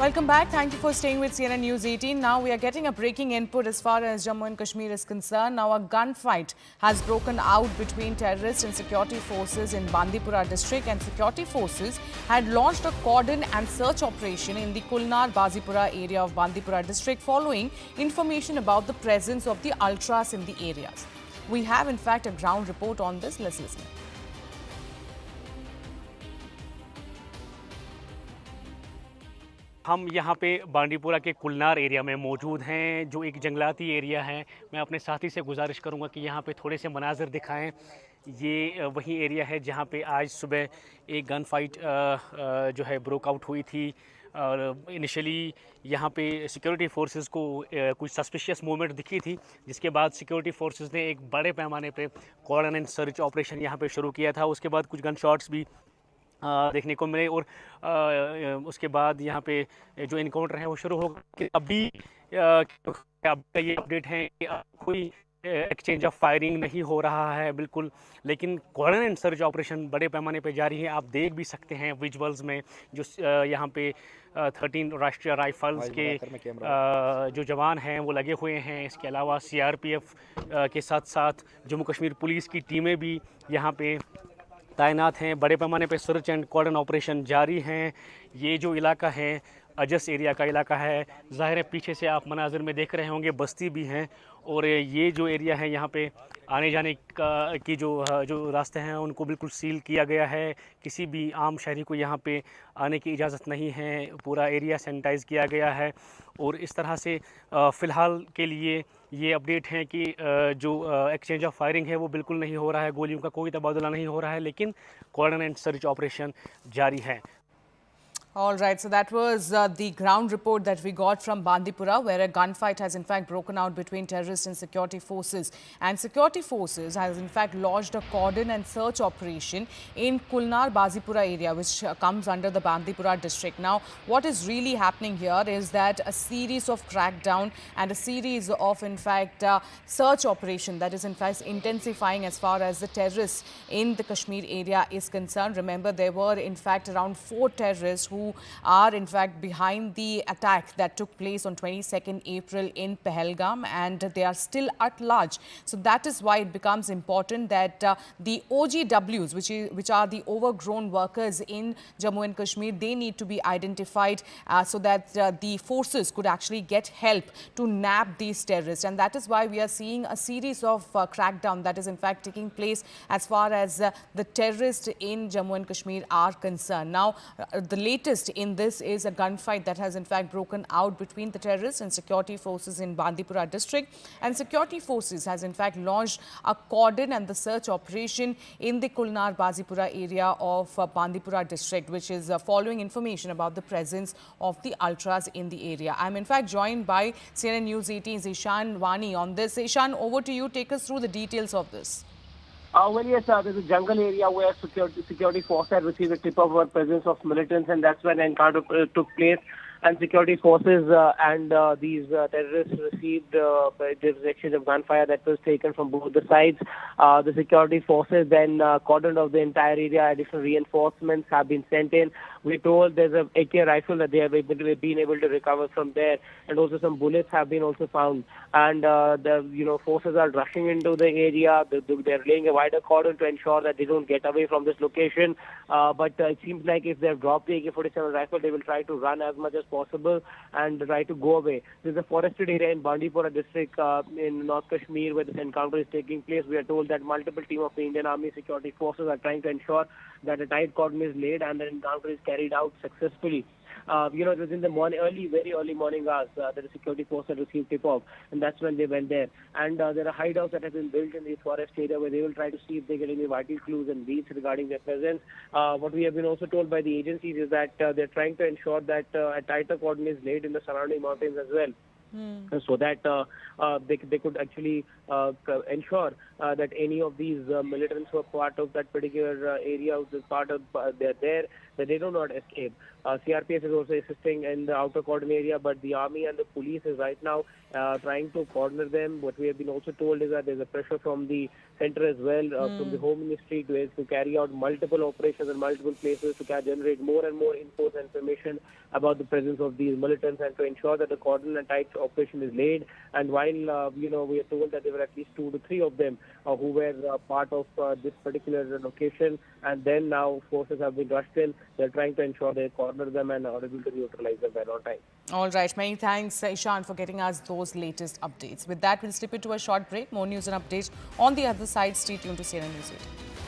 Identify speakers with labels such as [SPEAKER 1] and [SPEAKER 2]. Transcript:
[SPEAKER 1] Welcome back. Thank you for staying with CNN News 18. Now we are getting a breaking input as far as Jammu and Kashmir is concerned. Now a gunfight has broken out between terrorists and security forces in Bandipora district, and security forces had launched a cordon and search operation in the Kulnar Bazipura area of Bandipora district following information about the presence of the ultras in the areas. We have in fact a ground report on this. Let's listen.
[SPEAKER 2] हम यहाँ पे बांडीपुरा के Kulnar area में मौजूद हैं, जो एक जंगलाती area है। मैं अपने साथी से गुजारिश करूँगा कि यहाँ पे थोड़े से मनाज़र दिखाएं। ये वही एरिया है जहाँ पे आज सुबह एक गन फाइट जो है ब्रोक आउट हुई थी। और इनिशियली यहाँ पे सिक्योरिटी फोर्सेस को कुछ सस्पिशियस मूवमेंट दिखी थी, जिसके बाद सिक्योरिटी फोर्सेस ने एक बड़े पैमाने पे कॉर्डन एंड सर्च ऑपरेशन यहाँ पे शुरू किया था। उसके बाद कुछ गन शॉट्स भी देखने को मिले और उसके बाद यहाँ पे जो इनकाउंटर है वो शुरू हो गया। अभी अब ये अपडेट है कि कोई एक्सचेंज ऑफ फायरिंग नहीं हो रहा है बिल्कुल, लेकिन कॉर्डन एंड सर्च ऑपरेशन बड़े पैमाने पे जारी है। आप देख भी सकते हैं विजुअल्स में जो यहाँ पे 13 राष्ट्रीय राइफल्स के जो जवान हैं वो लगे हुए हैं। इसके अलावा CRPF के साथ साथ जम्मू कश्मीर पुलिस की टीमें भी यहाँ पे तैनात हैं। बड़े पैमाने पे सर्च एंड कॉर्डन ऑपरेशन जारी हैं। ये जो इलाका है अजस एरिया का इलाका है। ज़ाहिर है पीछे से आप मनाजिर में देख रहे होंगे बस्ती भी हैं, और ये जो एरिया है यहाँ पे आने जाने का की जो रास्ते हैं उनको बिल्कुल सील किया गया है। किसी भी आम शहरी को यहाँ पे आने की इजाज़त नहीं है। पूरा एरिया सैनिटाइज़ किया गया है। और इस तरह से फ़िलहाल के लिए ये अपडेट है कि जो एक्सचेंज ऑफ फायरिंग है वो बिल्कुल नहीं हो रहा है, गोलियों का कोई तबादला नहीं हो रहा है, लेकिन कॉर्डन एंड सर्च ऑपरेशन जारी है।
[SPEAKER 1] All right, so that was the ground report that we got from Bandipura, where a gunfight has in fact broken out between terrorists and security forces. And security forces has in fact lodged a cordon and search operation in Kulnar Bazipura area, which comes under the Bandipura district. Now, what is really happening here is that a series of crackdown and a series of in fact search operation that is in fact intensifying as far as the terrorists in the Kashmir area is concerned. Remember, there were in fact around 4 terrorists who are in fact behind the attack that took place on 22nd April in Pahalgam, and they are still at large. So that is why it becomes important that the OGWs, which are the overgrown workers in Jammu and Kashmir, they need to be identified so that the forces could actually get help to nab these terrorists. And that is why we are seeing a series of crackdown that is in fact taking place as far as the terrorists in Jammu and Kashmir are concerned. Now, the latest in this is a gunfight that has in fact broken out between the terrorists and security forces in Bandipura district, and security forces has in fact launched a cordon and the search operation in the Kulnar Bazipura area of Bandipura district, which is following information about the presence of the ultras in the area. I'm in fact joined by CNN News 18's Ishan Wani on this. Ishan, over to you. Take us through the details of this.
[SPEAKER 3] Well, yes, there's a jungle area where security forces had received a tip of the presence of militants, and that's when an encounter took place. And security forces and these terrorists received the exchange of gunfire that was taken from both the sides. The security forces then cordoned off the entire area. Additional reinforcements have been sent in. We're told there's a AK rifle that they have been able to recover from there, and also some bullets have been also found. And the forces are rushing into the area. They're laying a wider cordon to ensure that they don't get away from this location. But it seems like if they've dropped the AK-47 rifle, they will try to run as much as possible and try to go away. There's a forested area in Bandipora district in North Kashmir where this encounter is taking place. We are told that multiple teams of the Indian Army security forces are trying to ensure that a tight cordon is laid and the encounter is carried out successfully. It was in the very early morning hours that the security force had received tip-off, and that's when they went there. And there are hideouts that have been built in the forest area where they will try to see if they get any vital clues and leads regarding their presence. What we have been also told by the agencies is that they're trying to ensure that a tighter cordon is laid in the surrounding mountains as well. So that they could actually ensure that any of these militants who are part of that particular area, part of they're there, that they do not escape. CRPF is also assisting in the outer cordon area, but the army and the police is right now trying to corner them. What we have been also told is that there's a pressure from the center as well, from the Home Ministry to carry out multiple operations in multiple places to generate more and more info and information about the presence of these militants and to ensure that the cordon and tight operation is laid. And while we are told that there were at least 2 to 3 of them who were part of this particular location, and then now forces have been rushed in. They're trying to ensure they corner them and are able to neutralize them well on time.
[SPEAKER 1] All right. Many thanks, Ishan, for getting us those latest updates. With that, we'll slip into a short break. More news and updates on the other side. Stay tuned to CNN News 8.